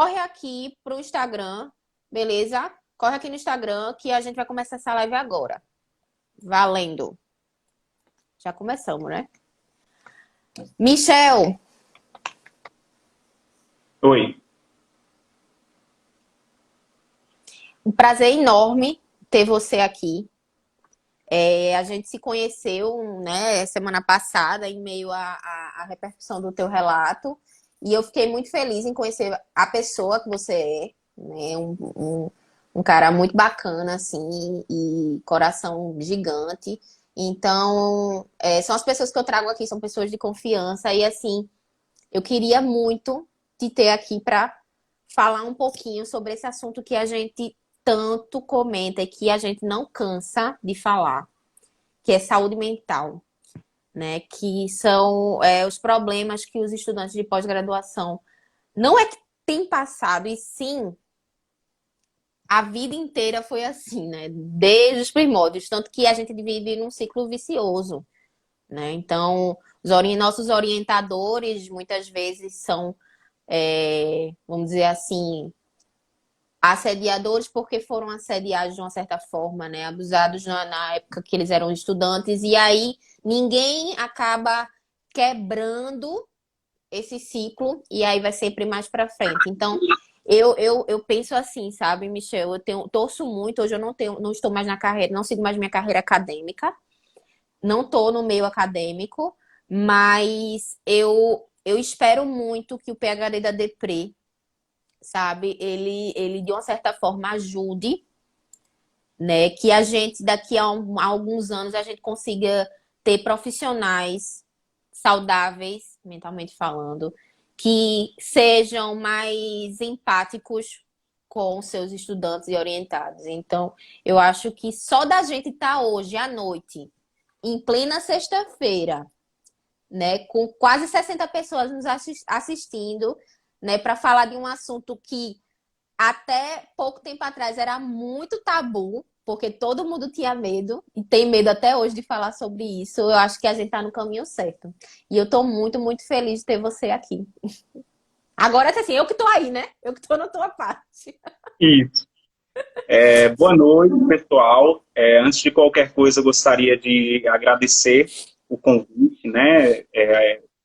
corre aqui pro Instagram, beleza? Corre aqui no Instagram que a gente vai começar essa live agora. Valendo. Já começamos, né? Michel. Oi. Um prazer enorme ter você aqui. A gente se conheceu, né, semana passada, em meio à repercussão do teu relato. E eu fiquei muito feliz em conhecer a pessoa que você é, né? Um cara muito bacana, assim, e coração gigante. Então, são as pessoas que eu trago aqui, são pessoas de confiança. E, assim, eu queria muito te ter aqui para falar um pouquinho sobre esse assunto que a gente tanto comenta e que a gente não cansa de falar, que é saúde mental, né? Que são os problemas que os estudantes de pós-graduação não é que têm passado, e sim, a vida inteira foi assim, né? Desde os primórdios, tanto que a gente vive num ciclo vicioso, né? Então, nossos orientadores muitas vezes são, vamos dizer assim, assediadores porque foram assediados de uma certa forma, né? Abusados na época que eles eram estudantes, e aí ninguém acaba quebrando esse ciclo, e aí vai sempre mais para frente. Então, eu penso assim, sabe, Michel? Torço muito, hoje eu não estou mais na carreira, não sigo mais minha carreira acadêmica, não estou no meio acadêmico, mas eu espero muito que o PhD da Deprê, sabe, ele de uma certa forma ajude, né, que a gente daqui a alguns anos a gente consiga ter profissionais saudáveis, mentalmente falando, que sejam mais empáticos com seus estudantes e orientados. Então, eu acho que só da gente estar hoje à noite, em plena sexta-feira, né, com quase 60 pessoas nos assistindo, né, para falar de um assunto que até pouco tempo atrás era muito tabu, porque todo mundo tinha medo, e tem medo até hoje de falar sobre isso. Eu acho que a gente está no caminho certo. E eu estou muito, muito feliz de ter você aqui. Agora, assim, eu que estou aí, né? Eu que estou na tua parte. Isso. Boa noite, pessoal. Antes de qualquer coisa, eu gostaria de agradecer o convite, né,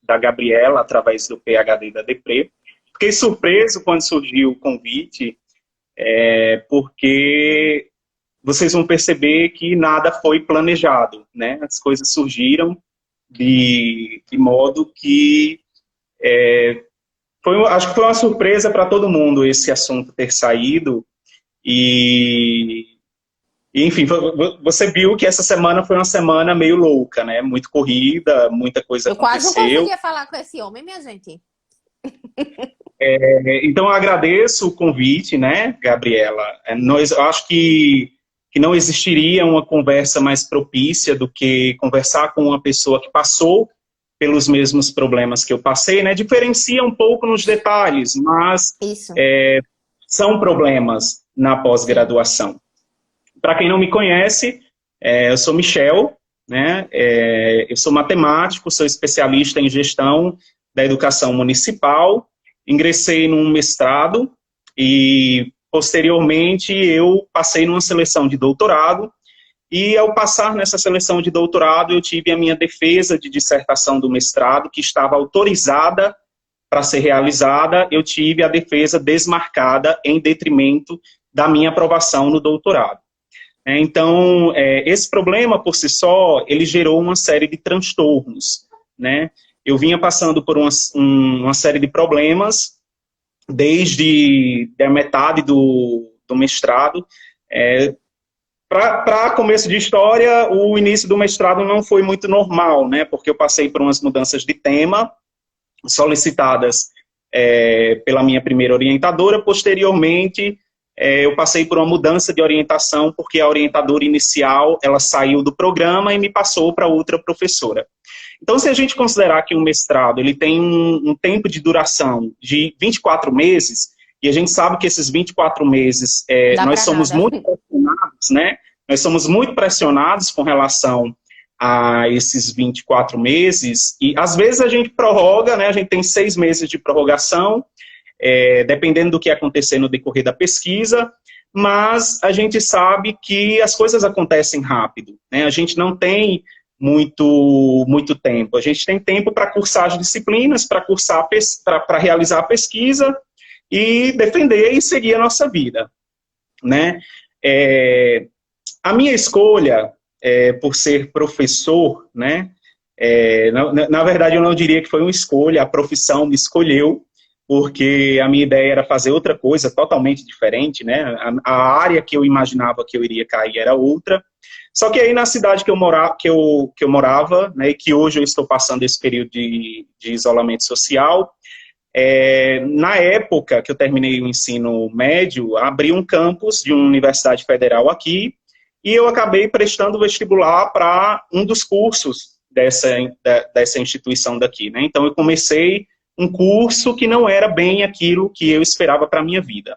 da Gabriela, através do PhD da Deprê. Fiquei surpreso quando surgiu o convite, porque vocês vão perceber que nada foi planejado, né? As coisas surgiram de modo que acho que foi uma surpresa para todo mundo esse assunto ter saído. Enfim, você viu que essa semana foi uma semana meio louca, né? Muito corrida, muita coisa Eu quase não aconteceu. conseguia falar com esse homem, minha gente. Então, eu agradeço o convite, né, Gabriela? Eu acho que não existiria uma conversa mais propícia do que conversar com uma pessoa que passou pelos mesmos problemas que eu passei, né? Diferencia um pouco nos detalhes, mas Isso. São problemas na pós-graduação. Para quem não me conhece, eu sou Michel, né? Eu sou matemático, sou especialista em gestão da educação municipal, ingressei num mestrado e, posteriormente, eu passei numa seleção de doutorado, e, ao passar nessa seleção de doutorado, eu tive a minha defesa de dissertação do mestrado, que estava autorizada para ser realizada, eu tive a defesa desmarcada em detrimento da minha aprovação no doutorado. Então, esse problema, por si só, ele gerou uma série de transtornos, né? Eu vinha passando por uma série de problemas, desde a metade do mestrado. Para começo de história, o início do mestrado não foi muito normal, né? Porque eu passei por umas mudanças de tema, solicitadas pela minha primeira orientadora. Posteriormente, eu passei por uma mudança de orientação, porque a orientadora inicial, ela saiu do programa e me passou para outra professora. Então, se a gente considerar que um mestrado ele tem um tempo de duração de 24 meses, e a gente sabe que esses 24 meses, nós somos muito pressionados, né? Nós somos muito pressionados com relação a esses 24 meses, e às vezes a gente prorroga, né? A gente tem 6 meses de prorrogação, dependendo do que acontecer no decorrer da pesquisa, mas a gente sabe que as coisas acontecem rápido, né? A gente não tem muito tempo. A gente tem tempo para cursar as disciplinas, para realizar a pesquisa e defender e seguir a nossa vida, né? A minha escolha, por ser professor, né? Na verdade, eu não diria que foi uma escolha, a profissão me escolheu, porque a minha ideia era fazer outra coisa totalmente diferente, né? A área que eu imaginava que eu iria cair era outra. Só que aí na cidade que eu morava, né, e que hoje eu estou passando esse período de isolamento social, na época que eu terminei o ensino médio, abri um campus de uma universidade federal aqui, e eu acabei prestando vestibular para um dos cursos dessa instituição daqui, né? Então eu comecei um curso que não era bem aquilo que eu esperava para a minha vida.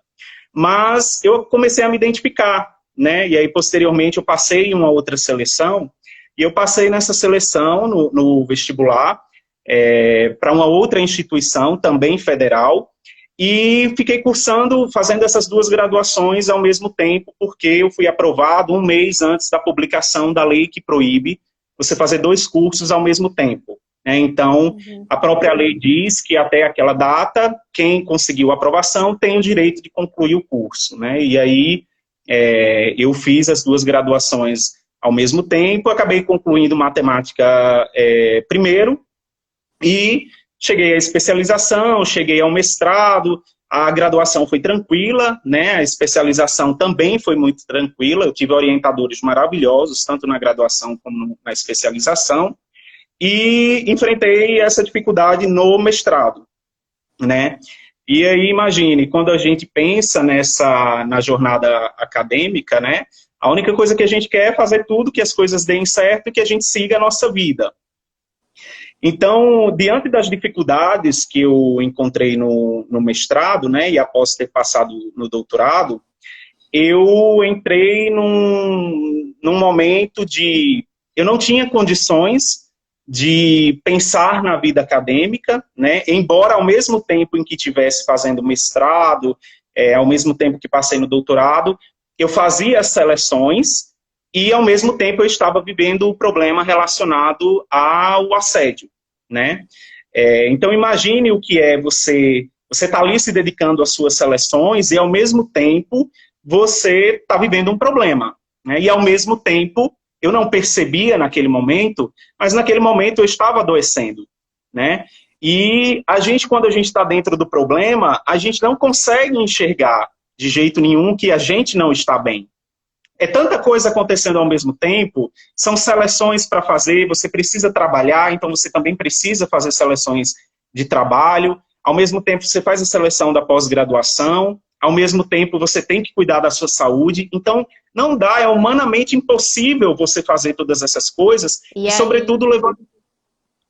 Mas eu comecei a me identificar, né? E aí, posteriormente, eu passei em uma outra seleção, e eu passei nessa seleção, no vestibular, para uma outra instituição, também federal, e fiquei cursando, fazendo essas duas graduações ao mesmo tempo, porque eu fui aprovado um mês antes da publicação da lei que proíbe você fazer dois cursos ao mesmo tempo. Então, a própria lei diz que até aquela data, quem conseguiu a aprovação tem o direito de concluir o curso, né? E aí, eu fiz as duas graduações ao mesmo tempo, acabei concluindo matemática primeiro, e cheguei à especialização, cheguei ao mestrado, a graduação foi tranquila, né? A especialização também foi muito tranquila, eu tive orientadores maravilhosos, tanto na graduação como na especialização, e enfrentei essa dificuldade no mestrado, né? E aí, imagine, quando a gente pensa na jornada acadêmica, né? A única coisa que a gente quer é fazer tudo, que as coisas deem certo e que a gente siga a nossa vida. Então, diante das dificuldades que eu encontrei no mestrado, né? E após ter passado no doutorado, eu entrei num momento eu não tinha condições de pensar na vida acadêmica, né? Embora ao mesmo tempo em que estivesse fazendo mestrado, ao mesmo tempo que passei no doutorado, eu fazia as seleções e ao mesmo tempo eu estava vivendo o problema relacionado ao assédio, né? Então imagine o que é você está ali se dedicando às suas seleções e ao mesmo tempo você está vivendo um problema, né? E ao mesmo tempo eu não percebia naquele momento, mas naquele momento eu estava adoecendo, né? E quando a gente está dentro do problema, a gente não consegue enxergar de jeito nenhum que a gente não está bem. É tanta coisa acontecendo ao mesmo tempo, são seleções para fazer, você precisa trabalhar, então você também precisa fazer seleções de trabalho, ao mesmo tempo você faz a seleção da pós-graduação, ao mesmo tempo você tem que cuidar da sua saúde, então não dá, é humanamente impossível você fazer todas essas coisas, e sobretudo levando...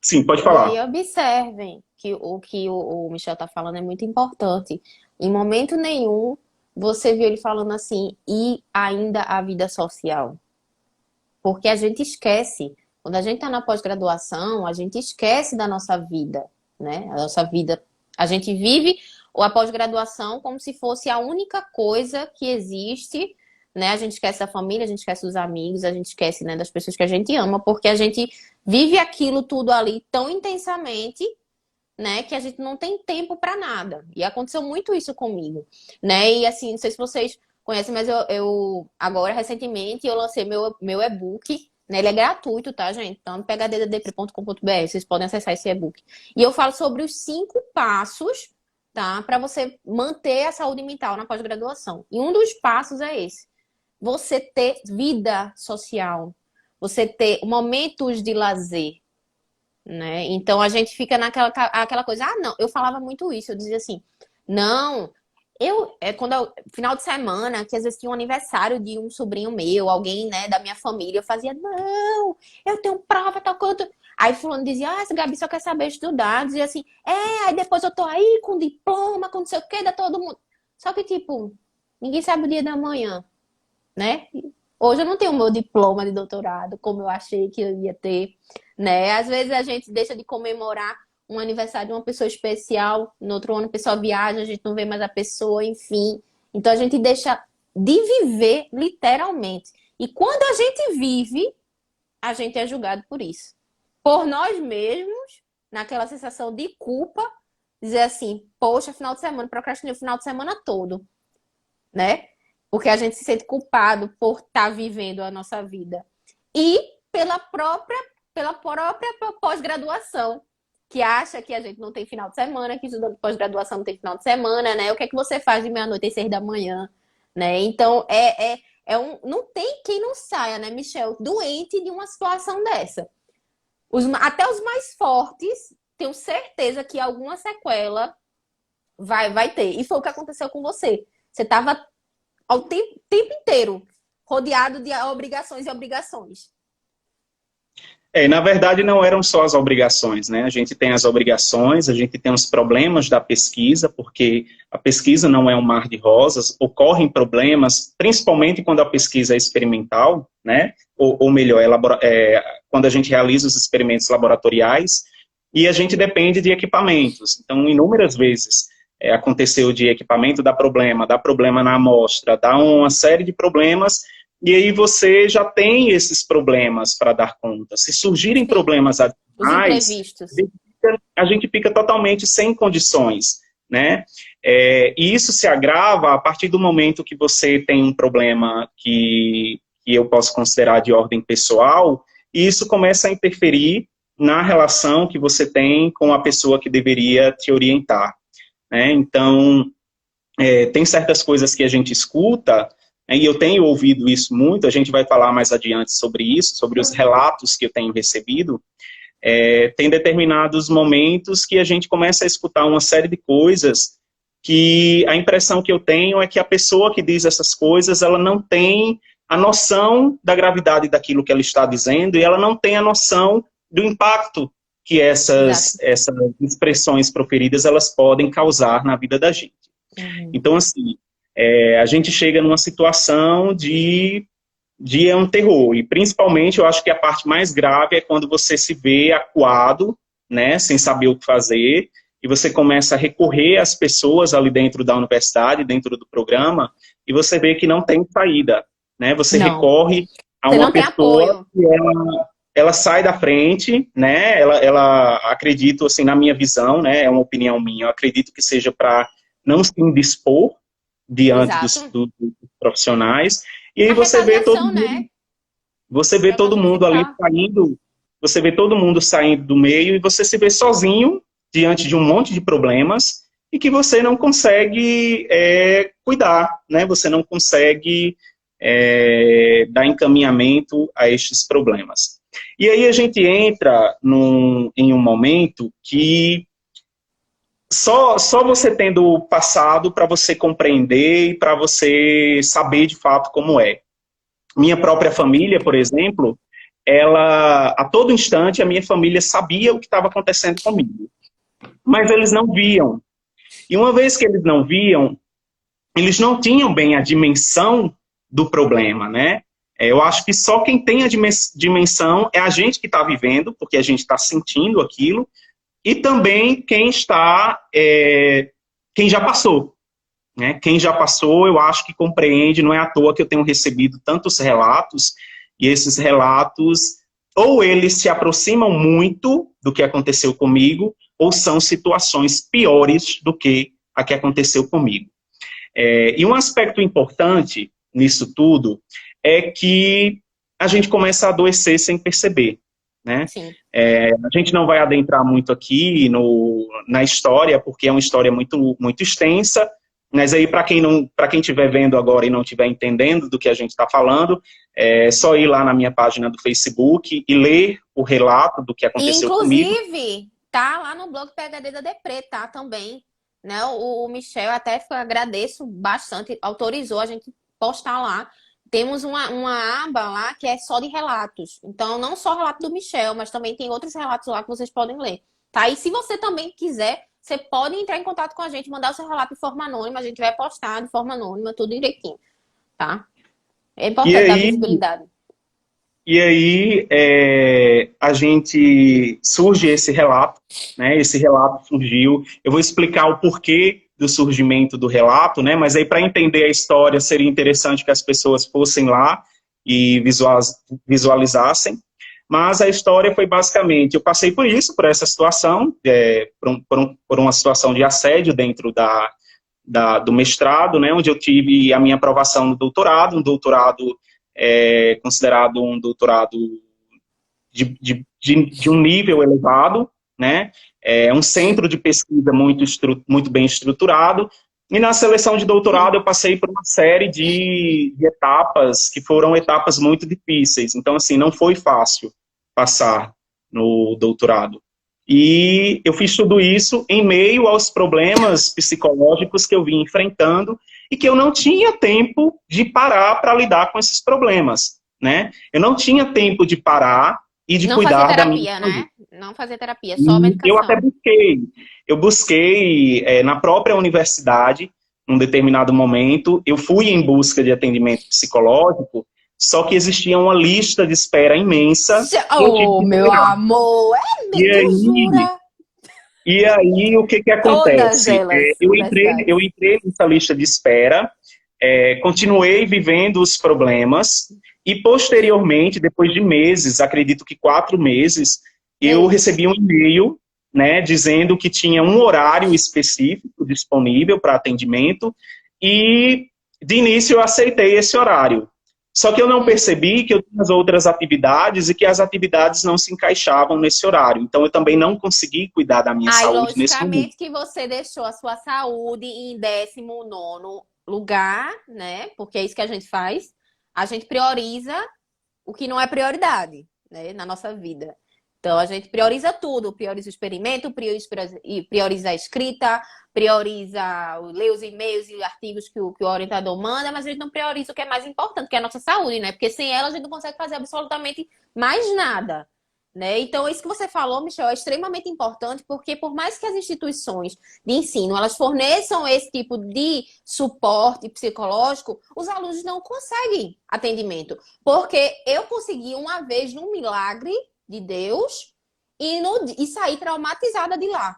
Sim, pode falar. E aí observem que o que o Michel está falando é muito importante. Em momento nenhum você viu ele falando assim, e ainda a vida social. Porque a gente esquece, quando a gente está na pós-graduação, a gente esquece da nossa vida, né? A nossa vida, a gente vive a pós-graduação como se fosse a única coisa que existe, né? A gente esquece da família, a gente esquece dos amigos, a gente esquece, né, das pessoas que a gente ama, porque a gente vive aquilo tudo ali tão intensamente, né, que a gente não tem tempo para nada. E aconteceu muito isso comigo, né? E assim, não sei se vocês conhecem, mas eu agora, recentemente, eu lancei meu e-book, né? Ele é gratuito, tá, gente? Então, phddepre.com.br, vocês podem acessar esse e-book. E eu falo sobre os 5 passos, tá, para você manter a saúde mental na pós-graduação. E um dos passos é esse: você ter vida social, você ter momentos de lazer, né? Então a gente fica aquela coisa, não, eu falava muito isso, eu dizia assim, não, final de semana, que às vezes tinha um aniversário de um sobrinho meu, alguém, né, da minha família, eu fazia, não, eu tenho prova, tal coisa. Aí fulano dizia, essa Gabi só quer saber estudar, dizia assim, aí depois eu tô aí com diploma, com não sei o que, dá todo mundo. Só que, tipo, ninguém sabe o dia da manhã, né? Hoje eu não tenho o meu diploma de doutorado, como eu achei que eu ia ter, né? Às vezes a gente deixa de comemorar um aniversário de uma pessoa especial, no outro ano a pessoa viaja, a gente não vê mais a pessoa, enfim. Então a gente deixa de viver literalmente. E quando a gente vive, a gente é julgado por isso. Por nós mesmos, naquela sensação de culpa, dizer assim, poxa, final de semana, procrastinei o final de semana todo, né? Porque a gente se sente culpado por estar vivendo a nossa vida. E pela própria pós-graduação, que acha que a gente não tem final de semana, que estudando pós-graduação não tem final de semana, né? O que é que você faz de meia-noite às 6 da manhã, né? Então, não tem quem não saia, né, Michel, doente de uma situação dessa. Até os mais fortes, tenho certeza que alguma sequela vai ter. E foi o que aconteceu com você. Você estava ao tempo inteiro rodeado de obrigações e obrigações. Na verdade, não eram só as obrigações, né? A gente tem as obrigações, a gente tem os problemas da pesquisa, porque a pesquisa não é um mar de rosas, ocorrem problemas, principalmente quando a pesquisa é experimental, né? Ou melhor, quando a gente realiza os experimentos laboratoriais, e a gente depende de equipamentos. Então, inúmeras vezes aconteceu de equipamento dar problema na amostra, dá uma série de problemas. E aí você já tem esses problemas para dar conta. Se surgirem Sim. problemas Os adicionais, imprevistos. a gente fica totalmente sem condições, né? E isso se agrava a partir do momento que você tem um problema que eu posso considerar de ordem pessoal, e isso começa a interferir na relação que você tem com a pessoa que deveria te orientar, né? Então, tem certas coisas que a gente escuta, e eu tenho ouvido isso muito, a gente vai falar mais adiante sobre isso, sobre os relatos que eu tenho recebido. Tem determinados momentos que a gente começa a escutar uma série de coisas que a impressão que eu tenho é que a pessoa que diz essas coisas, ela não tem a noção da gravidade daquilo que ela está dizendo e ela não tem a noção do impacto que essas expressões proferidas elas podem causar na vida da gente. Uhum. Então, assim, a gente chega numa situação de um terror. E, principalmente, eu acho que a parte mais grave é quando você se vê acuado, né, sem saber o que fazer, e você começa a recorrer às pessoas ali dentro da universidade, dentro do programa, e você vê que não tem saída, né? Você Não. recorre a Você uma não tem pessoa apoio. que ela sai da frente, né? Ela acredito, assim, na minha visão, né? É uma opinião minha, eu acredito que seja para não se indispor diante Exato. dos profissionais. E aí A você vê todo retaliação, mundo, né? você vê Pra todo você mundo ali ficar. saindo, você vê todo mundo saindo do meio e você se vê sozinho diante de um monte de problemas e que você não consegue cuidar, né? Você não consegue dar encaminhamento a estes problemas. E aí a gente entra em um momento que só você tendo passado para você compreender e para você saber de fato como é. Minha própria família, por exemplo, a todo instante a minha família sabia o que estava acontecendo comigo, mas eles não viam. E uma vez que eles não viam, eles não tinham bem a dimensão do problema, né? Eu acho que só quem tem a dimensão é a gente que está vivendo, porque a gente está sentindo aquilo, e também quem já passou, né? Quem já passou, eu acho que compreende, não é à toa que eu tenho recebido tantos relatos, e esses relatos, ou eles se aproximam muito do que aconteceu comigo, ou são situações piores do que a que aconteceu comigo. E um aspecto importante nisso tudo é que a gente começa a adoecer sem perceber, né? Sim. A gente não vai adentrar muito aqui na história, porque é uma história muito, muito extensa, mas aí para quem estiver vendo agora e não estiver entendendo do que a gente está falando, é só ir lá na minha página do Facebook e ler o relato do que E, aconteceu comigo. inclusive, tá lá no blog PhD da Depre, tá? Também. Né? O Michel, até agradeço bastante, autorizou a gente postar lá. Temos uma aba lá que é só de relatos. Então, não só o relato do Michel, mas também tem outros relatos lá que vocês podem ler. Tá? E se você também quiser, você pode entrar em contato com a gente, mandar o seu relato de forma anônima, a gente vai postar de forma anônima, tudo direitinho. Tá? É E importante dar aí, visibilidade. E aí surge esse relato, né? Esse relato surgiu. Eu vou explicar o porquê do surgimento do relato, né? Mas aí para entender a história seria interessante que as pessoas fossem lá e visualizassem. Mas a história foi basicamente, eu passei por isso, por essa situação, por uma situação de assédio dentro do mestrado, né? Onde eu tive a minha aprovação no doutorado, um doutorado considerado um doutorado de um nível elevado, né? É um centro de pesquisa muito bem estruturado, e na seleção de doutorado eu passei por uma série de etapas que foram etapas muito difíceis. Então, assim, não foi fácil passar no doutorado. E eu fiz tudo isso em meio aos problemas psicológicos que eu vim enfrentando e que eu não tinha tempo de parar para lidar com esses problemas, né? Eu não tinha tempo de parar e de Não fazer cuidar da minha terapia, saúde. né? Não fazer terapia, só E eu até medicação. busquei na própria universidade, num determinado momento, eu fui em busca de atendimento psicológico, só que existia uma lista de espera imensa e eu tive Oh, que meu esperar. amor, E tu aí, jura? o que Todas acontece? elas, Eu universidades. entrei nessa lista de espera, continuei vivendo os problemas e, posteriormente, depois de meses, acredito que 4 meses, eu Eita. recebi um e-mail, né, dizendo que tinha um horário específico disponível para atendimento e, de início, eu aceitei esse horário. Só que eu não percebi que eu tinha as outras atividades e que as atividades não se encaixavam nesse horário. Então, eu também não consegui cuidar da minha Aí, saúde nesse momento. logicamente, que você deixou a sua saúde em 19º lugar, né? Porque é isso que a gente faz. A gente prioriza o que não é prioridade, né? Na nossa vida. Então, a gente prioriza tudo. Prioriza o experimento, prioriza a escrita, prioriza ler os e-mails e artigos que o orientador manda, mas a gente não prioriza o que é mais importante, que é a nossa saúde, né? Porque sem ela a gente não consegue fazer absolutamente mais nada. Né? Então, isso que você falou, Michel, é extremamente importante, porque por mais que as instituições de ensino elas forneçam esse tipo de suporte psicológico, os alunos não conseguem atendimento. Porque eu consegui uma vez, num milagre de Deus, e sair traumatizada de lá.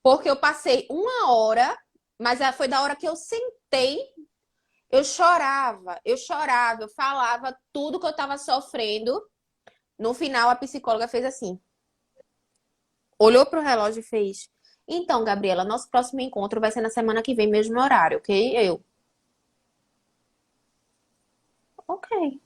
Porque eu passei 1 hora, mas foi da hora que eu sentei, eu chorava, eu falava tudo que eu estava sofrendo. No final, a psicóloga fez assim. Olhou pro relógio e fez: então, Gabriela, nosso próximo encontro vai ser na semana que vem, mesmo horário, ok? Ok.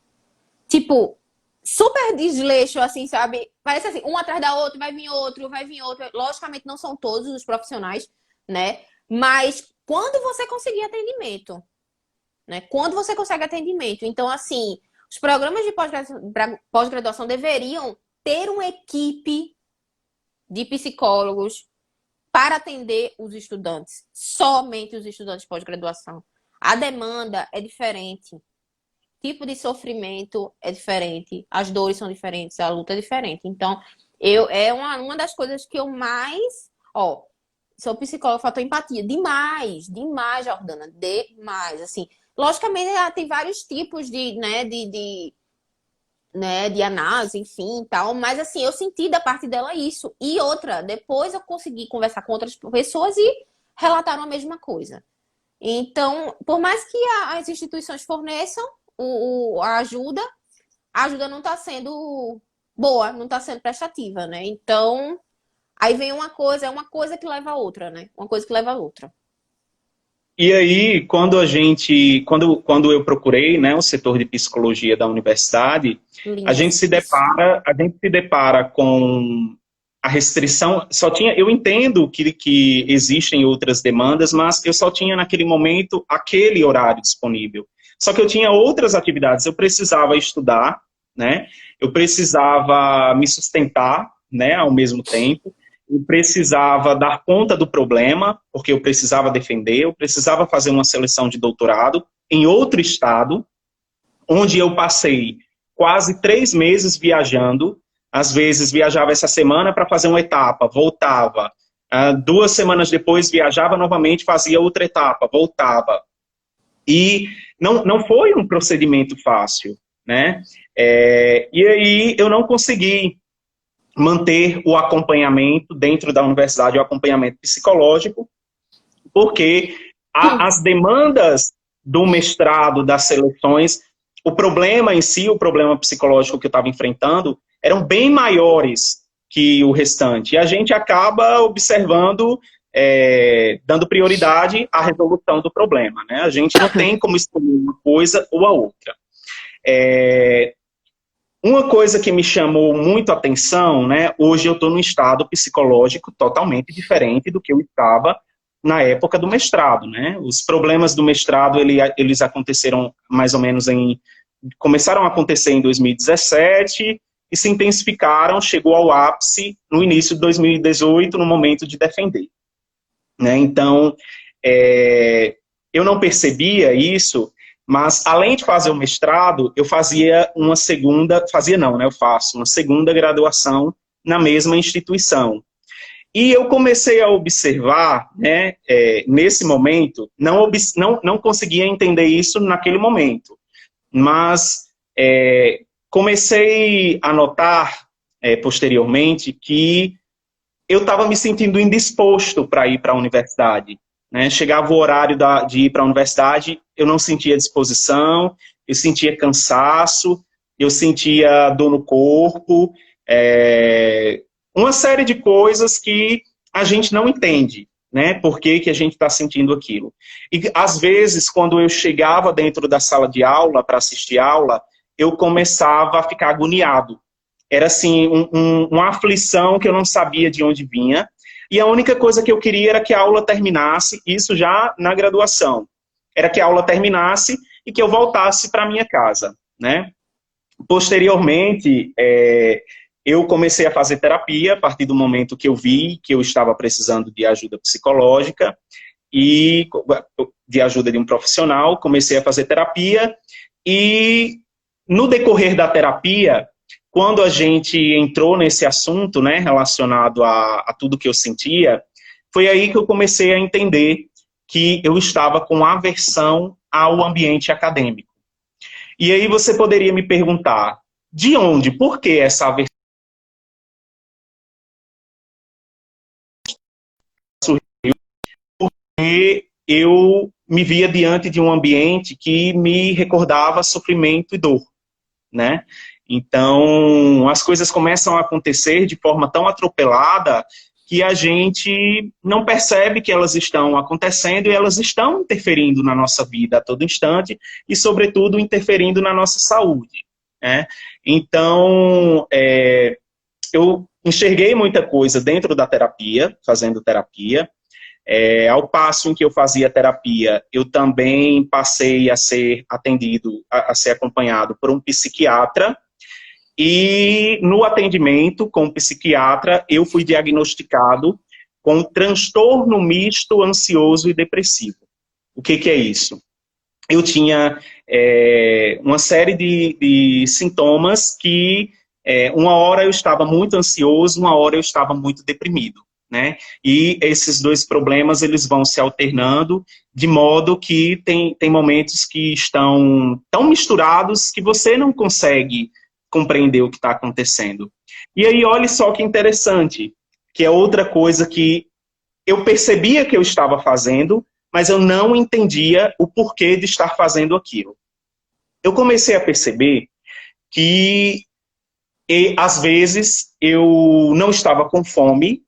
Tipo, super desleixo, assim, sabe? Parece assim, um atrás da outra, vai vir outro, vai vir outro. Logicamente, não são todos os profissionais, né? Mas quando você conseguir atendimento, né? Quando você consegue atendimento. Então, assim, os programas de pós-graduação deveriam ter uma equipe de psicólogos para atender os estudantes, somente os estudantes de pós-graduação. A demanda é diferente, o tipo de sofrimento é diferente, as dores são diferentes, a luta é diferente. Então, é uma das coisas que eu mais... Ó, sou psicóloga, fator empatia. Demais, demais, Jordana, demais. Assim, logicamente, ela tem vários tipos de análise, enfim, tal. Mas assim, eu senti da parte dela isso. E outra, depois eu consegui conversar com outras pessoas e relataram a mesma coisa. Então, por mais que as instituições forneçam a ajuda não está sendo boa, não está sendo prestativa, né? Então, aí vem é uma coisa que leva a outra, né? Uma coisa que leva a outra. E aí, quando eu procurei, né, o setor de psicologia da universidade, Lindíssimo. a gente se depara com a restrição. Eu entendo que existem outras demandas, mas eu só tinha naquele momento aquele horário disponível. Só que eu tinha outras atividades. Eu precisava estudar, né? Eu precisava me sustentar, né, ao mesmo tempo. Eu precisava dar conta do problema, porque eu precisava defender, eu precisava fazer uma seleção de doutorado em outro estado, onde eu passei quase 3 meses viajando. Às vezes viajava essa semana para fazer uma etapa, voltava. 2 semanas depois viajava novamente, fazia outra etapa, voltava. E não foi um procedimento fácil. né? E aí eu não consegui manter o acompanhamento dentro da universidade, o acompanhamento psicológico, porque as demandas do mestrado, das seleções, o problema em si, o problema psicológico que eu estava enfrentando, eram bem maiores que o restante. E a gente acaba observando, dando prioridade à resolução do problema, né? A gente não tem como escolher uma coisa ou a outra. Uma coisa que me chamou muito a atenção, né? Hoje eu estou num estado psicológico totalmente diferente do que eu estava na época do mestrado, né? Os problemas do mestrado, eles aconteceram mais ou menos começaram a acontecer em 2017 e se intensificaram, chegou ao ápice no início de 2018, no momento de defender, né? Então, eu não percebia isso, mas além de fazer o mestrado, eu fazia uma segunda, fazia não, né? Eu faço uma segunda graduação na mesma instituição. E eu comecei a observar, né, nesse momento, não conseguia entender isso naquele momento, mas comecei a notar posteriormente que eu estava me sentindo indisposto para ir para a universidade, né? Chegava o horário de ir para a universidade, eu não sentia disposição, eu sentia cansaço, eu sentia dor no corpo, uma série de coisas que a gente não entende, né? Por que que a gente está sentindo aquilo. E, às vezes, quando eu chegava dentro da sala de aula para assistir aula, eu começava a ficar agoniado. Era, assim, uma aflição que eu não sabia de onde vinha. E a única coisa que eu queria era que a aula terminasse, isso já na graduação. Era que a aula terminasse e que eu voltasse para a minha casa, né? Posteriormente, eu comecei a fazer terapia a partir do momento que eu vi que eu estava precisando de ajuda psicológica e de ajuda de um profissional. Comecei a fazer terapia e no decorrer da terapia, quando a gente entrou nesse assunto, né, relacionado a tudo que eu sentia, foi aí que eu comecei a entender que eu estava com aversão ao ambiente acadêmico. E aí você poderia me perguntar, de onde, por que essa aversão? Porque eu me via diante de um ambiente que me recordava sofrimento e dor, né? Então, as coisas começam a acontecer de forma tão atropelada que a gente não percebe que elas estão acontecendo e elas estão interferindo na nossa vida a todo instante e, sobretudo, interferindo na nossa saúde, né? Então, eu enxerguei muita coisa dentro da terapia, fazendo terapia. Ao passo em que eu fazia terapia, eu também passei a ser atendido, a ser acompanhado por um psiquiatra. E no atendimento com o psiquiatra, eu fui diagnosticado com transtorno misto ansioso e depressivo. O que é isso? Eu tinha uma série de sintomas que uma hora eu estava muito ansioso, uma hora eu estava muito deprimido, né? E esses dois problemas, eles vão se alternando, de modo que tem momentos que estão tão misturados que você não consegue compreender o que está acontecendo. E aí, olha só que interessante, que é outra coisa que eu percebia que eu estava fazendo, mas eu não entendia o porquê de estar fazendo aquilo. Eu comecei a perceber que, às vezes, eu não estava com fome,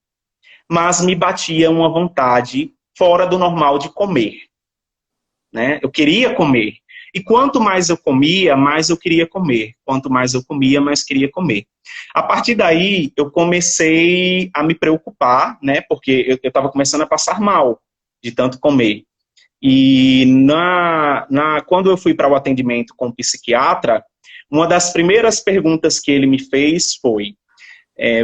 mas me batia uma vontade fora do normal de comer, né? Eu queria comer. E quanto mais eu comia, mais eu queria comer. Quanto mais eu comia, mais queria comer. A partir daí, eu comecei a me preocupar, né? Porque eu estava começando a passar mal de tanto comer. E quando eu fui para o atendimento com o psiquiatra, uma das primeiras perguntas que ele me fez foi: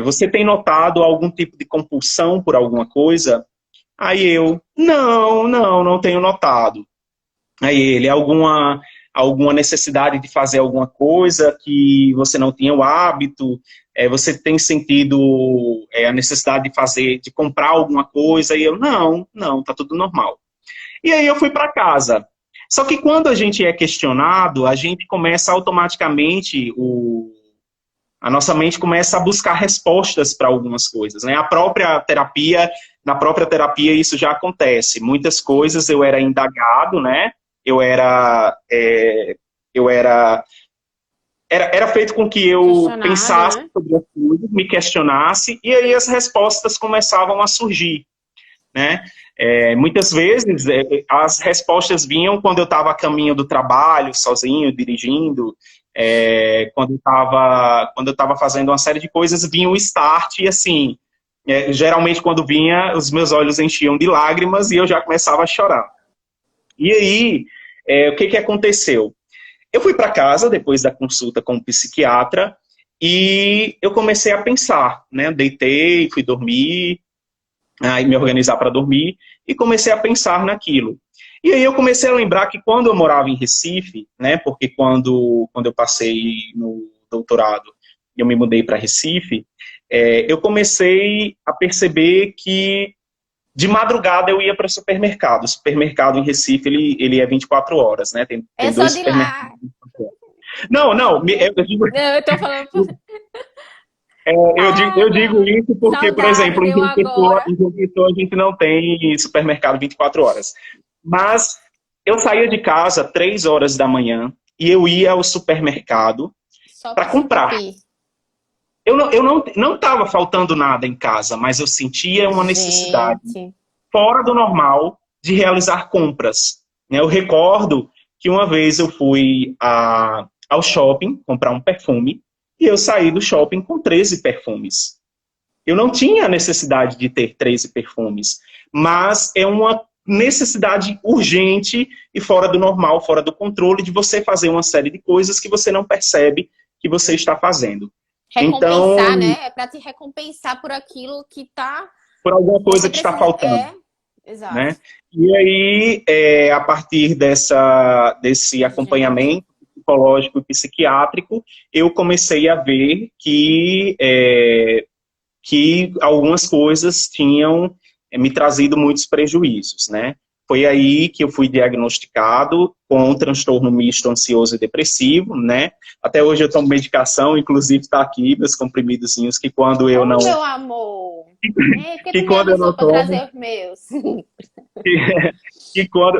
você tem notado algum tipo de compulsão por alguma coisa? Aí eu, não tenho notado. Aí ele, alguma necessidade de fazer alguma coisa que você não tinha o hábito? Você tem sentido a necessidade de comprar alguma coisa? E eu, não, tá tudo normal. E aí eu fui para casa. Só que quando a gente é questionado, a gente começa automaticamente, a nossa mente começa a buscar respostas para algumas coisas, né? Na própria terapia isso já acontece. Muitas coisas eu era indagado, né? Eu era, era feito com que eu Questionado, pensasse né? sobre aquilo, me questionasse, e aí as respostas começavam a surgir, né? Muitas vezes as respostas vinham quando eu estava a caminho do trabalho, sozinho, dirigindo, quando eu estava fazendo uma série de coisas, vinha o start e assim, geralmente quando vinha, os meus olhos enchiam de lágrimas e eu já começava a chorar. E aí, o que aconteceu? Eu fui para casa depois da consulta com o psiquiatra e eu comecei a pensar, né? Deitei, fui dormir, aí me organizar para dormir e comecei a pensar naquilo. E aí eu comecei a lembrar que quando eu morava em Recife, né? Porque quando eu passei no doutorado, eu me mudei para Recife, eu comecei a perceber que de madrugada eu ia para o supermercado. O supermercado em Recife, ele é 24 horas, né? Eu Tem sou dois de supermercados. lá. Não, não, eu digo, Não, eu tô falando. eu Ah, digo não. isso porque, por Saudade, exemplo, deu agora. Em João Pessoa a gente não tem supermercado 24 horas. Mas eu saía de casa 3 horas da manhã e eu ia ao supermercado Só para pra comprar. suprir. Eu não estava faltando nada em casa, mas eu sentia uma necessidade Gente. fora do normal de realizar compras, né? Eu recordo que uma vez eu fui ao shopping comprar um perfume e eu saí do shopping com 13 perfumes. Eu não tinha a necessidade de ter 13 perfumes, mas é uma necessidade urgente e fora do normal, fora do controle, de você fazer uma série de coisas que você não percebe que você está fazendo. Recompensar, Então, né? É pra te recompensar por aquilo que tá. por alguma coisa Você que está precisa. faltando, Exato. né? E aí, a partir desse Gente. acompanhamento psicológico e psiquiátrico, eu comecei a ver que algumas coisas tinham me trazido muitos prejuízos, né? Foi aí que eu fui diagnosticado com um transtorno misto ansioso e depressivo, né? Até hoje eu tomo medicação, inclusive está aqui meus comprimidozinhos que quando eu Oh, não meu amor. É, porque tu que me quando eu não avisou pra tomo trazer os meus.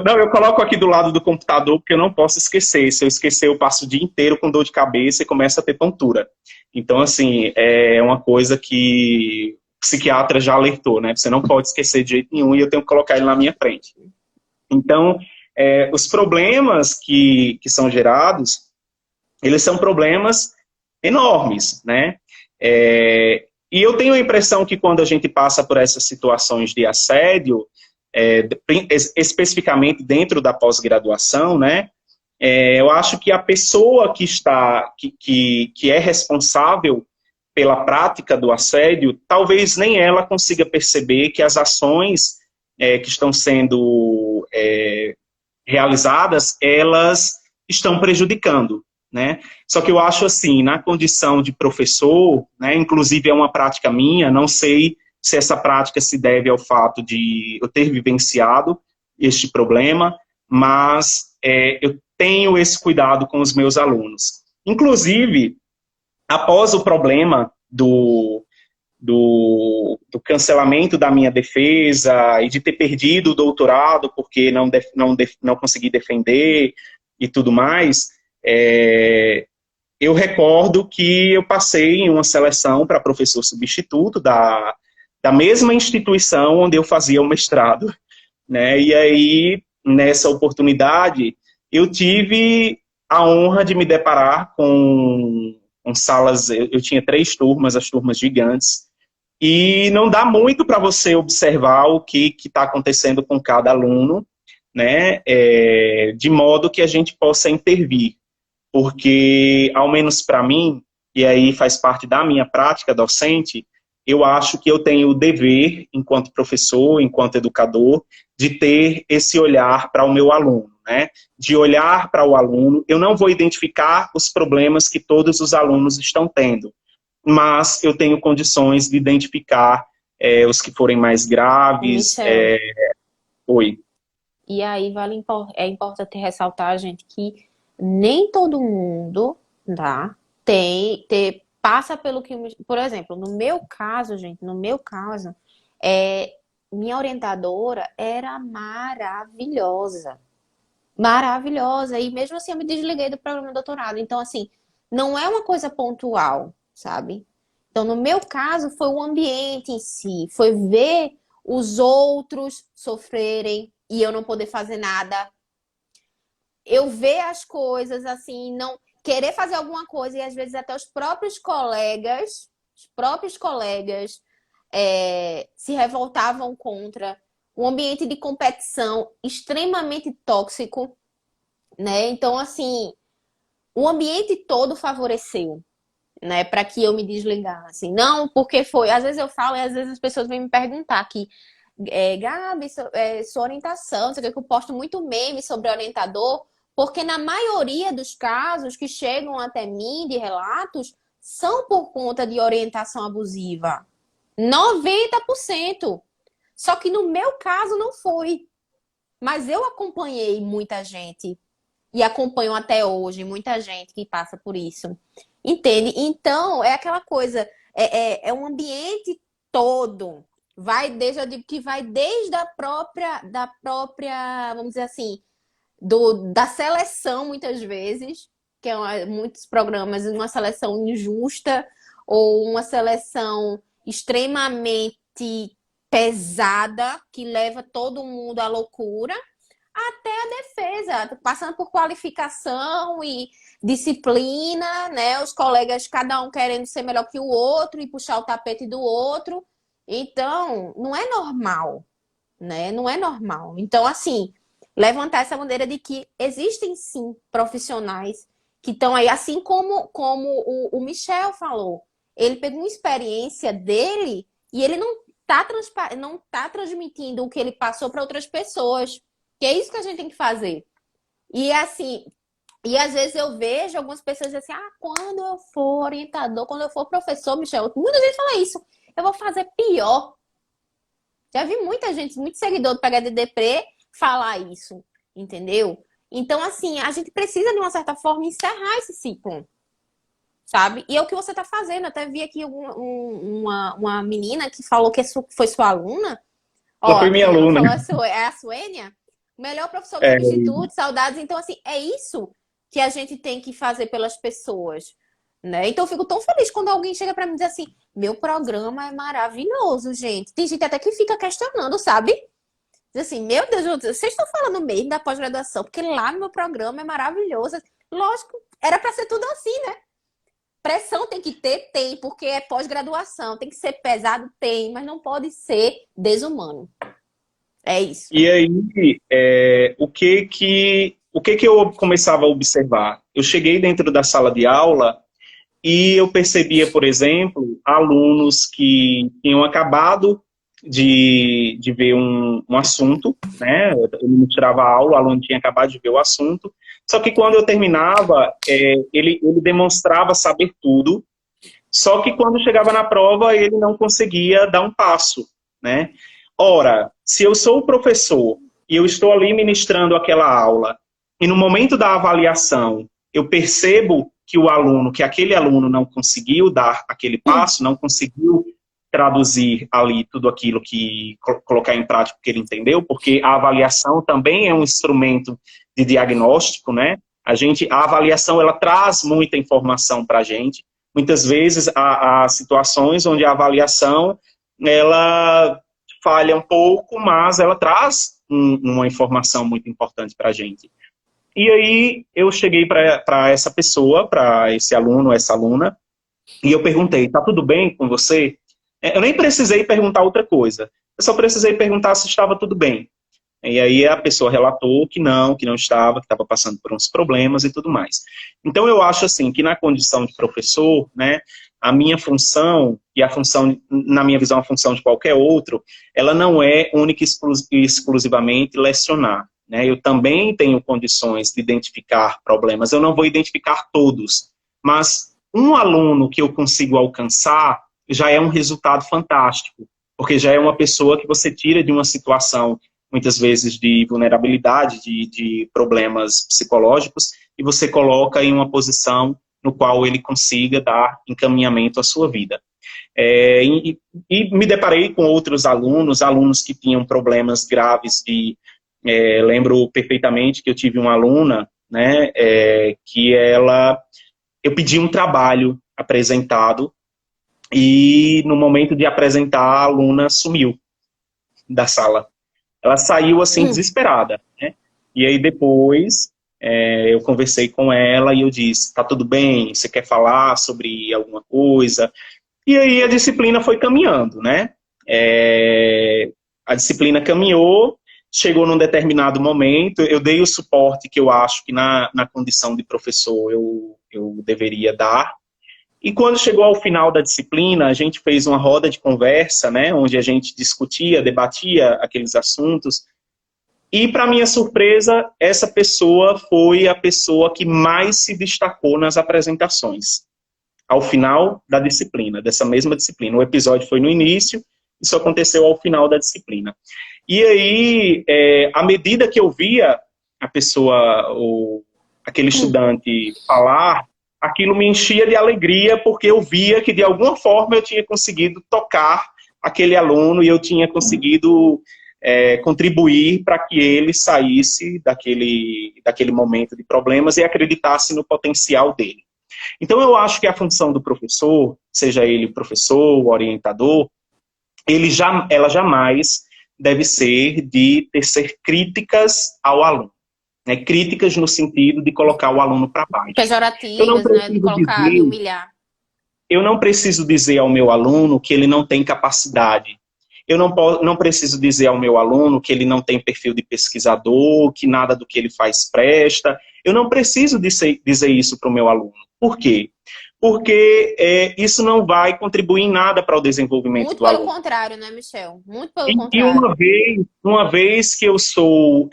Não, eu coloco aqui do lado do computador porque eu não posso esquecer. Se eu esquecer, eu passo o dia inteiro com dor de cabeça e começo a ter tontura. Então, assim, é uma coisa que o psiquiatra já alertou, né? Você não pode esquecer de jeito nenhum e eu tenho que colocar ele na minha frente. Então, os problemas que são gerados, eles são problemas enormes, né? E eu tenho a impressão que quando a gente passa por essas situações de assédio, especificamente dentro da pós-graduação, né? Eu acho que a pessoa que é responsável pela prática do assédio, talvez nem ela consiga perceber que as ações que estão sendo realizadas, elas estão prejudicando, né? Só que eu acho assim, na condição de professor, né, inclusive é uma prática minha, não sei se essa prática se deve ao fato de eu ter vivenciado este problema, mas eu tenho esse cuidado com os meus alunos. Inclusive, após o problema do cancelamento da minha defesa e de ter perdido o doutorado porque não consegui defender e tudo mais, eu recordo que eu passei em uma seleção para professor substituto da mesma instituição onde eu fazia o mestrado, né? E aí, nessa oportunidade, eu tive a honra de me deparar com salas, eu tinha 3 turmas, as turmas gigantes, e não dá muito para você observar o que está acontecendo com cada aluno, né? De modo que a gente possa intervir. Porque, ao menos para mim, e aí faz parte da minha prática docente, eu acho que eu tenho o dever, enquanto professor, enquanto educador, de ter esse olhar para o meu aluno, né? De olhar para o aluno, eu não vou identificar os problemas que todos os alunos estão tendo, mas eu tenho condições de identificar os que forem mais graves. Michel. Oi. E aí é importante ressaltar, gente, que nem todo mundo, tá? Passa pelo que. Por exemplo, no meu caso, gente, no meu caso, minha orientadora era maravilhosa. Maravilhosa. E mesmo assim eu me desliguei do programa de doutorado. Então, assim, não é uma coisa pontual, sabe? Então, no meu caso, foi o ambiente em si, foi ver os outros sofrerem e eu não poder fazer nada. Eu ver as coisas assim, não querer fazer alguma coisa e às vezes até os próprios colegas se revoltavam contra um ambiente de competição extremamente tóxico, né? Então, assim, o ambiente todo favoreceu, né, para que eu me desligasse. Não porque foi. Às vezes eu falo e às vezes as pessoas vêm me perguntar aqui, Gabi, sua orientação, sei que eu posto muito meme sobre orientador, porque na maioria dos casos que chegam até mim de relatos são por conta de orientação abusiva. 90%. Só que no meu caso não foi. Mas eu acompanhei muita gente e acompanho até hoje muita gente que passa por isso. Entende? Então, é aquela coisa, é um ambiente todo. Eu digo que vai desde da própria, vamos dizer assim, da seleção, muitas vezes, que muitos programas, uma seleção injusta ou uma seleção extremamente pesada, que leva todo mundo à loucura, até a defesa, passando por qualificação e disciplina, né? Os colegas, cada um querendo ser melhor que o outro e puxar o tapete do outro. Então, não é normal, né? Não é normal. Então, assim, levantar essa bandeira de que existem sim profissionais que estão aí, assim como o Michel falou. Ele pegou uma experiência dele e ele não tá transmitindo o que ele passou para outras pessoas. Que é isso que a gente tem que fazer. E assim, e às vezes eu vejo algumas pessoas dizendo assim, quando eu for orientador, quando eu for professor, Michel, muita gente fala isso, eu vou fazer pior. Já vi muita gente, muito seguidor do PHD Deprê falar isso, entendeu? Então, assim, a gente precisa, de uma certa forma, encerrar esse ciclo, sabe? E é o que você está fazendo. Até vi aqui uma menina que falou que foi sua aluna. Ela Ó, foi a minha menina aluna. falou, é a Suênia? Melhor professor do É, substituto, saudades. Então, assim, é isso que a gente tem que fazer pelas pessoas, né? Então, eu fico tão feliz quando alguém chega para mim e diz assim, meu programa é maravilhoso, gente. Tem gente até que fica questionando, sabe? Diz assim, meu Deus, vocês estão falando mesmo da pós-graduação, porque lá no meu programa é maravilhoso. Lógico, era para ser tudo assim, né? Pressão tem que ter? Tem, porque é pós-graduação. Tem que ser pesado? Tem, mas não pode ser desumano. É isso. e aí, o que que eu começava a observar? Eu cheguei dentro da sala de aula e eu percebia, por exemplo, alunos que tinham acabado de ver um assunto, né? Eu me tirava a aula, o aluno tinha acabado de ver o assunto, só que quando eu terminava, ele demonstrava saber tudo, só que quando chegava na prova, ele não conseguia dar um passo, né? Ora, se eu sou o professor e eu estou ali ministrando aquela aula, e no momento da avaliação eu percebo que aquele aluno não conseguiu dar aquele passo, não conseguiu traduzir ali tudo aquilo colocar em prática que ele entendeu, porque a avaliação também é um instrumento de diagnóstico, né? A avaliação, ela traz muita informação para a gente. Muitas vezes há situações onde a avaliação, ela falha um pouco, mas ela traz uma informação muito importante para a gente. E aí eu cheguei para essa pessoa, para esse aluno, essa aluna, e eu perguntei, tá tudo bem com você? Eu nem precisei perguntar outra coisa, eu só precisei perguntar se estava tudo bem. E aí a pessoa relatou que não estava, que estava passando por uns problemas e tudo mais. Então eu acho assim, que na condição de professor, né, a minha função, e a função, na minha visão, a função de qualquer outro, ela não é única e exclusivamente lecionar. Né? Eu também tenho condições de identificar problemas, eu não vou identificar todos, mas um aluno que eu consigo alcançar já é um resultado fantástico, porque já é uma pessoa que você tira de uma situação muitas vezes de vulnerabilidade, de problemas psicológicos, e você coloca em uma posição no qual ele consiga dar encaminhamento à sua vida. E me deparei com outros alunos que tinham problemas graves lembro perfeitamente que eu tive uma aluna, né, eu pedi um trabalho apresentado, e no momento de apresentar, a aluna sumiu da sala. Ela saiu assim desesperada, né? E aí depois eu conversei com ela e eu disse, tá tudo bem? Você quer falar sobre alguma coisa? E aí a disciplina foi caminhando, né? A disciplina caminhou, chegou num determinado momento, eu dei o suporte que eu acho que na condição de professor eu deveria dar. E quando chegou ao final da disciplina, a gente fez uma roda de conversa, né, onde a gente discutia, debatia aqueles assuntos. E, para minha surpresa, essa pessoa foi a pessoa que mais se destacou nas apresentações, ao final da disciplina, dessa mesma disciplina. O episódio foi no início, isso aconteceu ao final da disciplina. E aí, à medida que eu via a pessoa, aquele estudante falar, aquilo me enchia de alegria, porque eu via que, de alguma forma, eu tinha conseguido tocar aquele aluno e eu tinha conseguido contribuir para que ele saísse daquele momento de problemas e acreditasse no potencial dele. Então, eu acho que a função do professor, seja ele professor, orientador, ela jamais deve ser de tecer críticas ao aluno. Né, críticas no sentido de colocar o aluno para baixo. Pejorativas, né? De colocar, de humilhar. Eu não preciso dizer ao meu aluno que ele não tem capacidade. Eu não preciso dizer ao meu aluno que ele não tem perfil de pesquisador, que nada do que ele faz presta. Eu não preciso dizer isso para o meu aluno. Por quê? Porque isso não vai contribuir em nada para o desenvolvimento do aluno. Muito pelo contrário, né, Michel? Muito pelo contrário. E uma vez que eu sou,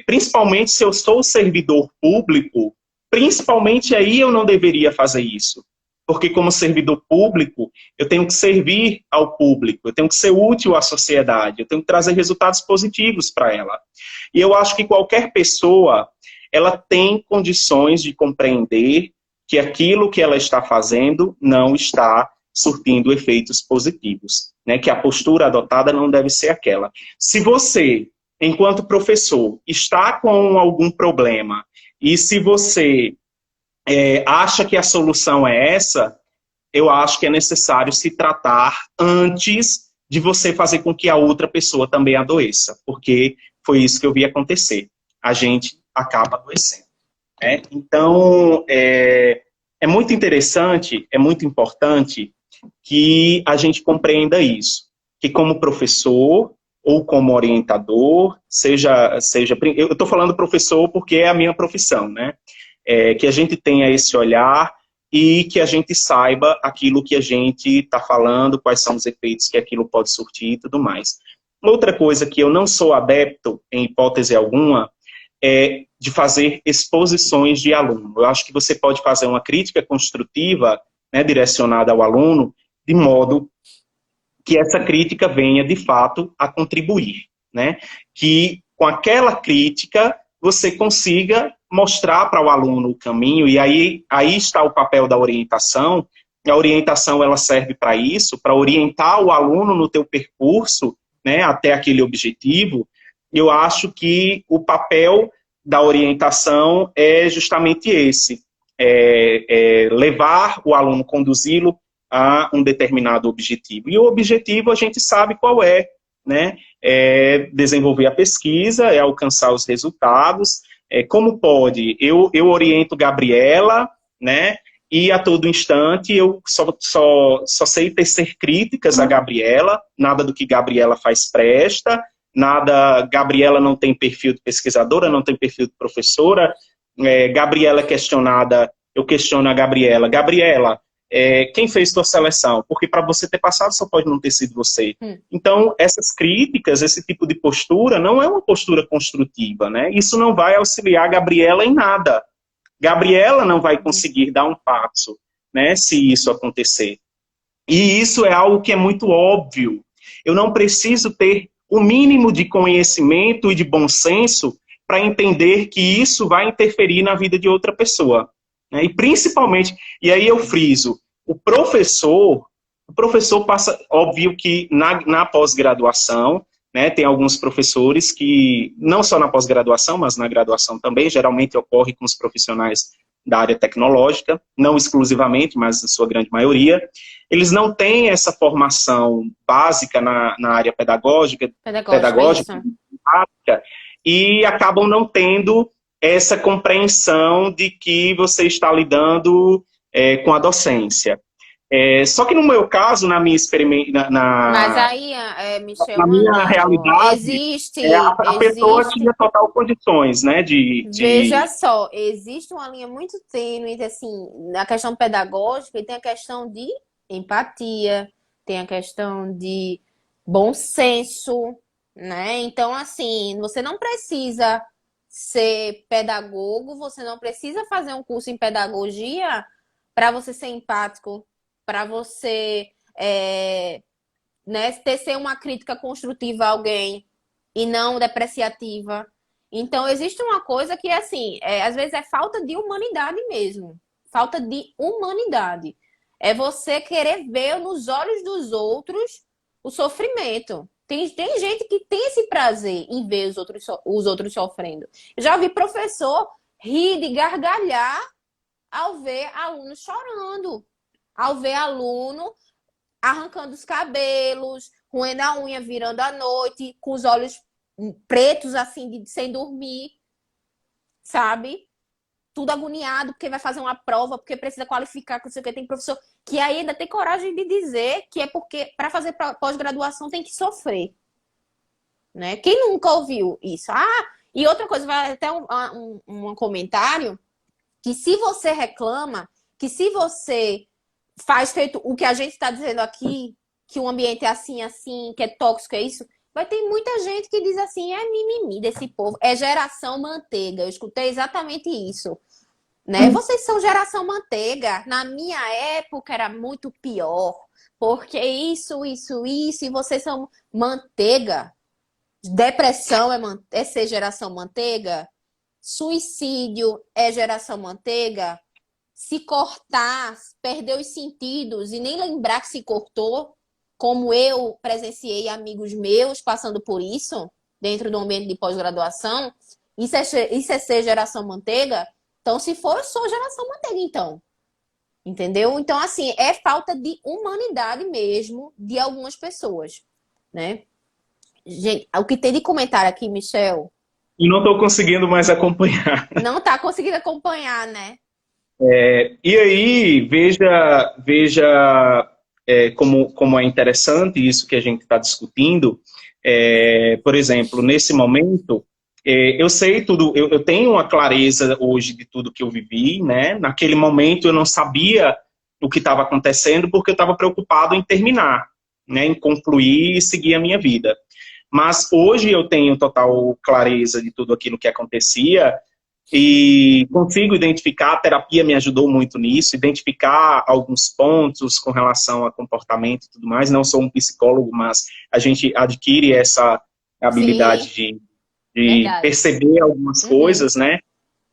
principalmente se eu sou servidor público, principalmente aí eu não deveria fazer isso. Porque como servidor público, eu tenho que servir ao público, eu tenho que ser útil à sociedade, eu tenho que trazer resultados positivos para ela. E eu acho que qualquer pessoa, ela tem condições de compreender que aquilo que ela está fazendo não está surtindo efeitos positivos, né? Que a postura adotada não deve ser aquela. Se você, enquanto professor, está com algum problema e se você acha que a solução é essa, eu acho que é necessário se tratar antes de você fazer com que a outra pessoa também adoeça, porque foi isso que eu vi acontecer. A gente acaba adoecendo. Então, é muito interessante, é muito importante que a gente compreenda isso. Que como professor ou como orientador, eu estou falando professor porque é a minha profissão, né? Que a gente tenha esse olhar e que a gente saiba aquilo que a gente está falando, quais são os efeitos que aquilo pode surtir e tudo mais. Outra coisa que eu não sou adepto, em hipótese alguma, é de fazer exposições de aluno. Eu acho que você pode fazer uma crítica construtiva, né, direcionada ao aluno, de modo que essa crítica venha, de fato, a contribuir. Né? Que com aquela crítica você consiga mostrar para o aluno o caminho, e aí está o papel da orientação. A orientação ela serve para isso, para orientar o aluno no teu percurso, né, até aquele objetivo. Eu acho que o papel da orientação é justamente esse, levar o aluno, conduzi-lo a um determinado objetivo. E o objetivo a gente sabe qual é, né? É desenvolver a pesquisa, é alcançar os resultados. Como pode? Eu oriento Gabriela, né? E a todo instante eu só sei tecer críticas a Gabriela, nada do que Gabriela faz presta, Gabriela não tem perfil de pesquisadora, não tem perfil de professora. Gabriela é questionada, eu questiono a Gabriela. Gabriela, quem fez tua seleção? Porque para você ter passado só pode não ter sido você. Então, essas críticas, esse tipo de postura, não é uma postura construtiva, né? Isso não vai auxiliar a Gabriela em nada. Gabriela não vai conseguir dar um passo, né, se isso acontecer. E isso é algo que é muito óbvio. Eu não preciso ter o mínimo de conhecimento e de bom senso para entender que isso vai interferir na vida de outra pessoa, né? E principalmente, e aí eu friso, o professor passa, óbvio que na pós-graduação, né, tem alguns professores que, não só na pós-graduação, mas na graduação também, geralmente ocorre com os profissionais da área tecnológica, não exclusivamente, mas na sua grande maioria, eles não têm essa formação básica na área pedagógica, Isso. e acabam não tendo essa compreensão de que você está lidando com a docência. Só que no meu caso, na minha Mas aí, Michel, na minha realidade, a pessoa tinha total condições, né, Veja só, existe uma linha muito tênue, assim, na questão pedagógica, e tem a questão de empatia, tem a questão de bom senso, né? Então, assim, você não precisa ser pedagogo, você não precisa fazer um curso em pedagogia para você ser empático, para você né, tecer uma crítica construtiva a alguém e não depreciativa. Então, existe uma coisa que, assim, às vezes é falta de humanidade mesmo. Falta de humanidade. É você querer ver nos olhos dos outros o sofrimento. Tem gente que tem esse prazer em ver os outros sofrendo. Eu já vi professor rir de gargalhar ao ver aluno chorando, ao ver aluno arrancando os cabelos, roendo a unha, virando à noite, com os olhos pretos, assim, sem dormir, sabe? Tudo agoniado, porque vai fazer uma prova, porque precisa qualificar, não sei o que. Tem professor que ainda tem coragem de dizer que é porque para fazer pós-graduação tem que sofrer, né? Quem nunca ouviu isso? E outra coisa, vai até um comentário, que se você reclama, que se você faz feito o que a gente está dizendo aqui, que o ambiente é assim, assim, que é tóxico, é isso, vai ter muita gente que diz assim, é mimimi desse povo, é geração manteiga. Eu escutei exatamente isso, né? Vocês são geração manteiga. Na minha época era muito pior, porque isso, e vocês são manteiga. Depressão é ser geração manteiga? Suicídio é geração manteiga? Se cortar, perder os sentidos e nem lembrar que se cortou, como eu presenciei amigos meus passando por isso, dentro do ambiente de pós-graduação, isso é ser geração manteiga? Então, se for, eu sou geração manteiga, então. Entendeu? Então, assim, é falta de humanidade mesmo de algumas pessoas, né? Gente, o que tem de comentário aqui, Michel? E não estou conseguindo mais acompanhar. Não está conseguindo acompanhar, né? E aí, veja como é interessante isso que a gente está discutindo. Por exemplo, nesse momento, eu sei tudo, eu tenho uma clareza hoje de tudo que eu vivi, né? Naquele momento eu não sabia o que estava acontecendo porque eu estava preocupado em terminar, né? Em concluir e seguir a minha vida. Mas hoje eu tenho total clareza de tudo aquilo que acontecia e consigo identificar, a terapia me ajudou muito nisso, identificar alguns pontos com relação a comportamento e tudo mais. Não sou um psicólogo, mas a gente adquire essa habilidade de perceber algumas coisas, né?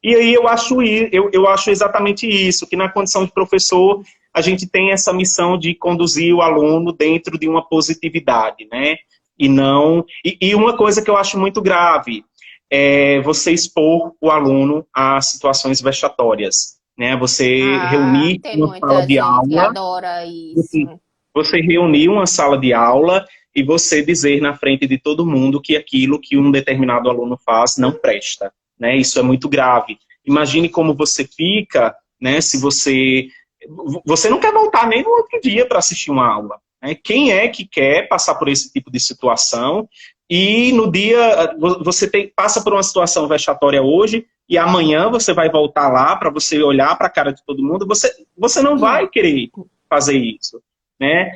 E aí eu acho exatamente isso, que na condição de professor a gente tem essa missão de conduzir o aluno dentro de uma positividade, né? E uma coisa que eu acho muito grave é você expor o aluno a situações vexatórias, né? Você reunir uma sala de aula, que adora isso. Você reunir uma sala de aula e você dizer na frente de todo mundo que aquilo que um determinado aluno faz não presta, né? Isso é muito grave. Imagine como você fica, né? Se você não quer voltar nem no outro dia para assistir uma aula. Quem é que quer passar por esse tipo de situação e no dia você passa por uma situação vexatória hoje e amanhã você vai voltar lá para você olhar para a cara de todo mundo, você não vai querer fazer isso, né?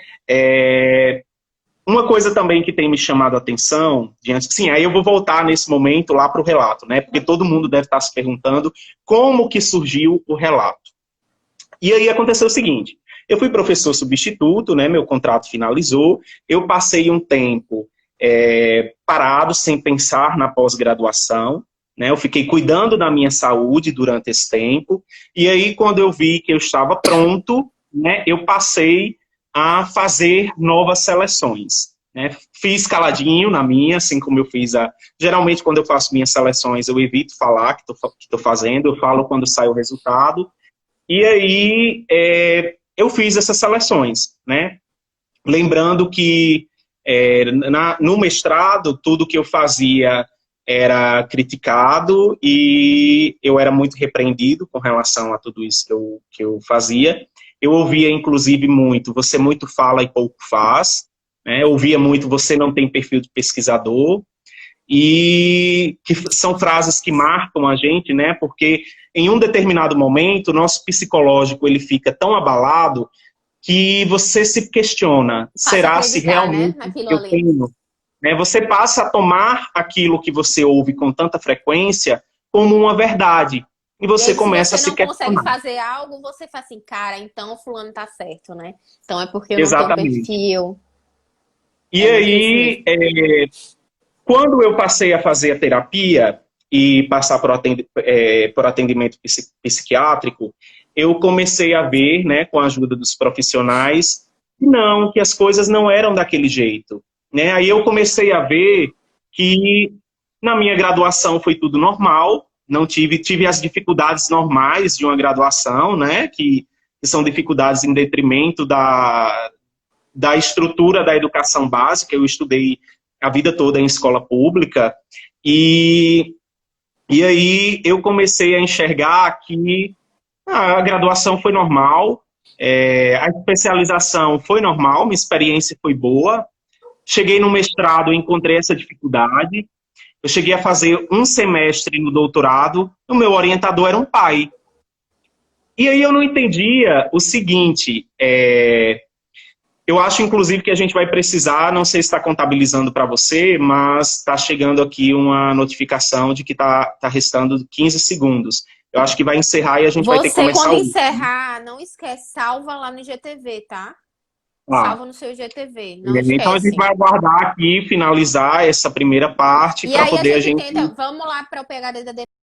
Uma coisa também que tem me chamado a atenção, aí eu vou voltar nesse momento lá para o relato, né? Porque todo mundo deve estar se perguntando como que surgiu o relato. E aí aconteceu o seguinte, eu fui professor substituto, né, meu contrato finalizou, eu passei um tempo parado, sem pensar na pós-graduação, né? Eu fiquei cuidando da minha saúde durante esse tempo, e aí quando eu vi que eu estava pronto, né, eu passei a fazer novas seleções, né? Fiz caladinho na minha, assim como eu fiz Geralmente, quando eu faço minhas seleções, eu evito falar que estou fazendo, eu falo quando sai o resultado. E aí, eu fiz essas seleções, né? Lembrando que no mestrado, tudo que eu fazia era criticado e eu era muito repreendido com relação a tudo isso que eu fazia. Eu ouvia, inclusive, muito, você muito fala e pouco faz, né? Eu ouvia muito, você não tem perfil de pesquisador, e que são frases que marcam a gente, né? Porque em um determinado momento, o nosso psicológico ele fica tão abalado que você se questiona, Passa a será se acreditar, né, realmente naquilo eu ali. tenho? Né? Você passa a tomar aquilo que você ouve com tanta frequência como uma verdade. E E você aí, se começa a você se não consegue questionar. fazer algo, você fala assim, cara, então o fulano tá certo, né? Então é porque eu não tenho Exatamente. perfil. E É muito isso mesmo. aí, quando eu passei a fazer a terapia e passar por atendimento psiquiátrico, eu comecei a ver, né, com a ajuda dos profissionais, que as coisas não eram daquele jeito, né? Aí eu comecei a ver que na minha graduação foi tudo normal, não tive as dificuldades normais de uma graduação, né, que são dificuldades em detrimento da estrutura da educação básica. Eu estudei a vida toda em escola pública, e, e aí eu comecei a enxergar que a graduação foi normal, a especialização foi normal, minha experiência foi boa. Cheguei no mestrado e encontrei essa dificuldade. Eu cheguei a fazer um semestre no doutorado, o meu orientador era um pai. E aí eu não entendia o seguinte, eu acho, inclusive, que a gente vai precisar, não sei se está contabilizando para você, mas está chegando aqui uma notificação de que está restando 15 segundos. Eu acho que vai encerrar e a gente vai ter que Você, começar quando o vídeo. encerrar, não esquece, salva lá no IGTV, tá? Ah, Salva no seu IGTV, não então a gente esquece. vai aguardar aqui, finalizar essa primeira parte E para aí a poder a gente gente tenta, vamos lá para eu pegar a